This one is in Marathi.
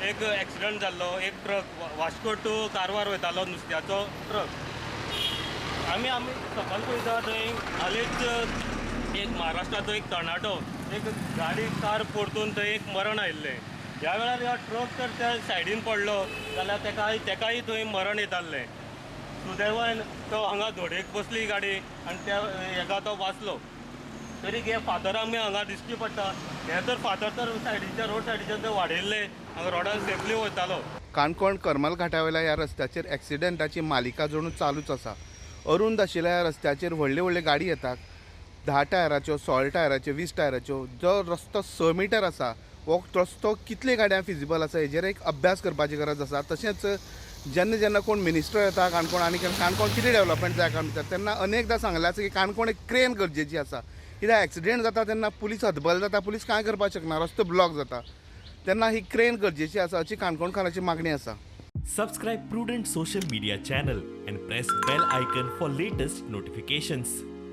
एक ॲक्सिडंट जाल्लो. एक ट्रक वास्को टू कारवार वयतालो नुस्त्याचो ट्रक. आमी सकयल पळयता थंय हालींच एक महाराष्ट्राचो एक तरणाटो एक गाडी कार परतून थंय एक मरण आयिल्लें. ह्या वेळार ह्या ट्रक तर त्या सायडीन पडलो जाल्यार तेकाय थंय मरण येताल्लें. सुदैवान तो हांगा धोडेक बसली गाडी आनी त्या हेका तो वाचलो. तरी हे फातर आमी हांगा दिश्टी पडटा. हे तर फातर तर सायडीच्या रोड सायडीच्यान ते वाडयल्ले हांगा रोडार सेफली वयतालो. काणकोण करमल घाटा वयल्या ह्या रस्त्याचेर एक्सिडेंटाची मालिका जणू चालूच आसा. अरुंद आशिल्ल्या ह्या रस्त्याचेर व्हडल्यो व्हडल्यो गाडी येतात. 10 टायराच्यो, 16 टायराच्यो, 20 टायराच्यो. जो रस्तो 6 मिटर आसा हो रस्तो कितले गाड्यां फिजिबल आसा हेजेर एक अभ्यास करपाची गरज आसा. तशेंच जेन्ना जेन्ना कोण मिनिस्टर येता काणकोण आनी काणकोण कितें डेवलपमेंट जाय काणकोण तेन्ना अनेकदां सांगलें आसा की काणकोण एक क्रेन गरजेची आसा. कित्याक एक्सिडेंट जाता तेन्ना पुलीस हतबल जाता, पुलीस कांय करपाक शकना, रस्तो ब्लॉक जाता. तेन्ना ही क्रेन गरजेची आसा अशी काणकोणकारांची मागणी आसा. Subscribe Prudent social media channel and press bell icon for latest notifications.